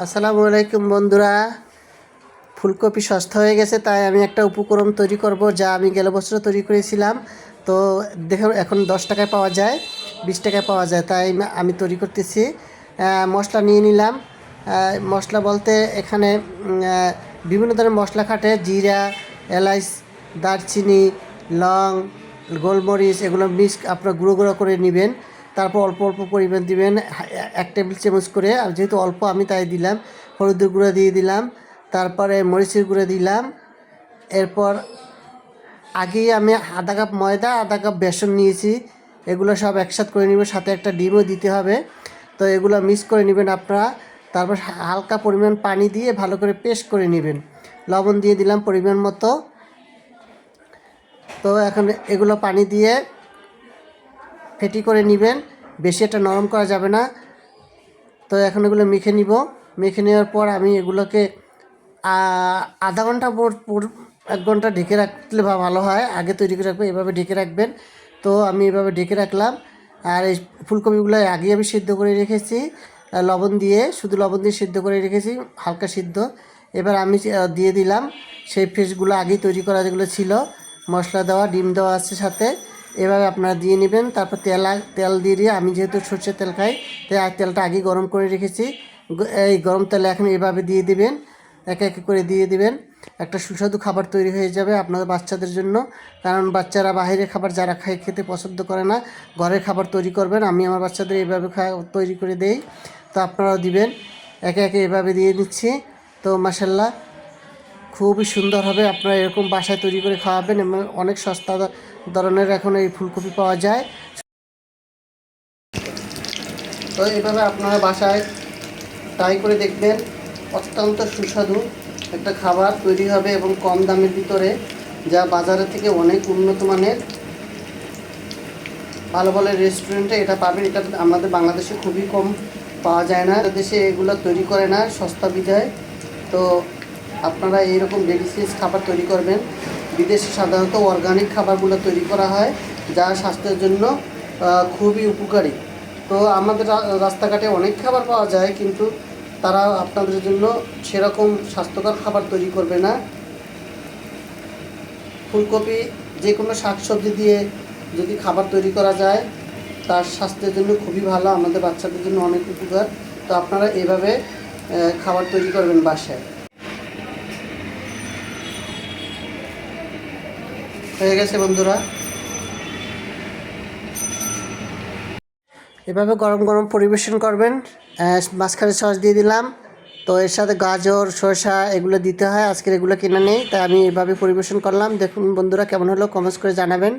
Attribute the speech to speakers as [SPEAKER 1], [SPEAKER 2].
[SPEAKER 1] আসসালামু আলাইকুম বন্ধুরা। ফুলকপি সস্তা হয়ে গেছে, তাই আমি একটা উপকরণ তৈরি করব, যা আমি গেল বছর তৈরি করেছিলাম। তো দেখো, এখন 10 টাকায় পাওয়া যায়, 20 টাকায় পাওয়া যায়, তাই আমি তৈরি করতেছি। মশলা নিয়ে নিলাম। মশলা বলতে এখানে বিভিন্ন ধরনের মশলা খাটে: জিরা, এলাচ, দারচিনি, লং, গোলমরিচ, এগুলো মিক্স আপনার গুঁড়ো গুঁড়ো করে নেবেন। তারপর অল্প অল্প পরিমাণ দিবেন, 1 টেবিল চামচ করে। আর যেহেতু অল্প আমি তাই দিলাম। হলুদের গুঁড়ো দিয়ে দিলাম, তারপরে মরিচের গুঁড়ো দিলাম। এরপর আগেই আমি আধা কাপ ময়দা, আধা কাপ বেসন নিয়েছি, এগুলো সব একসাথে করে নেবেন, সাথে একটা ডিমও দিতে হবে। তো এগুলো মিক্স করে নেবেন আপনারা। তারপর হালকা পরিমাণ পানি দিয়ে ভালো করে পেস্ট করে নেবেন। লবণ দিয়ে দিলাম পরিমাণ মতো। তো এখন এগুলো পানি দিয়ে ফেটি করে নেবেন, বেশি এটা নরম করা যাবে না। তো এখন এগুলো মেখে নিব। মেখে নেওয়ার পর আমি এগুলোকে আধা ঘন্টা পর 1 ঘন্টা ঢেকে রাখলে ভালো হয়। আগে তৈরি করে রাখবেন, এভাবে ঢেকে রাখবেন। তো আমি এভাবে ঢেকে রাখলাম। আর এই ফুলকপিগুলো আগে আমি সিদ্ধ করে রেখেছি, লবণ দিয়ে, শুধু লবণ দিয়ে সিদ্ধ করে রেখেছি, হালকা সিদ্ধ। এবার আমি দিয়ে দিলাম সেই পেস্টগুলো আগেই তৈরি করা, যেগুলো ছিল, মশলা দেওয়া, ডিম দেওয়া আছে সাথে। এভাবে আপনারা দিয়ে নেবেন। তারপর তেল দিয়ে আমি যেহেতু সরষের তেল খাই, তাই তেলটা আগেই গরম করে রেখেছি। এই গরম তেলে এখন এভাবে দিয়ে দিবেন, একে একে করে দিয়ে দিবেন। একটা সুস্বাদু খাবার তৈরি হয়ে যাবে আপনাদের বাচ্চাদের জন্য। কারণ বাচ্চারা বাইরের খাবার যারা খেতে পছন্দ করে না, ঘরের খাবার তৈরি করবেন। আমি আমার বাচ্চাদের এইভাবে তৈরি করে দেই, তো আপনারাও দিবেন। একে একে এভাবে দিয়ে দিচ্ছি। তো মাশাআল্লাহ, খুবই সুন্দর হবে। আপনারা এরকম বাসায় তৈরি করে খাওয়াবেন, এবং অনেক সস্তা ধরনের এখন এই ফুলকপি পাওয়া যায়। তো এইভাবে আপনারা বাসায় ট্রাই করে দেখবেন, অত্যন্ত সুস্বাদু একটা খাবার তৈরি হবে, এবং কম দামের ভিতরে, যা বাজারের থেকে অনেক উন্নত মানের। ভালো ভালো রেস্টুরেন্টে এটা পাবেন। এটা আমাদের বাংলাদেশে খুবই কম পাওয়া যায় না, দেশে এগুলো তৈরি করে না, সস্তা বিধায়। তো আপনারা এইরকম ডেলিশিয়াস খাবার তৈরি করবেন। বিদেশে সাধারণত অর্গানিক খাবারগুলো তৈরি করা হয়, যা স্বাস্থ্যের জন্য খুবই উপকারী। তো আমাদের রাস্তাঘাটে অনেক খাবার পাওয়া যায়, কিন্তু তারা আপনাদের জন্য সেরকম স্বাস্থ্যকর খাবার তৈরি করবে না। ফুলকপি, যে কোনো শাকসবজি দিয়ে যদি খাবার তৈরি করা যায়, তার স্বাস্থ্যের জন্য খুবই ভালো, আমাদের বাচ্চাদের জন্য অনেক উপকার। তো আপনারা এভাবে খাবার তৈরি করবেন বাসায়। হয়ে গেছে বন্ধুরা। এভাবে গরম গরম পরিবেশন করবেন। মাঝখানে সস দিয়ে দিলাম। তো এর সাথে গাজর, শসা এগুলো দিতে হয়, আজকের এগুলো কিনে নেই, তাই আমি এভাবে পরিবেশন করলাম। দেখুন বন্ধুরা, কেমন হলো কমেন্টস করে জানাবেন।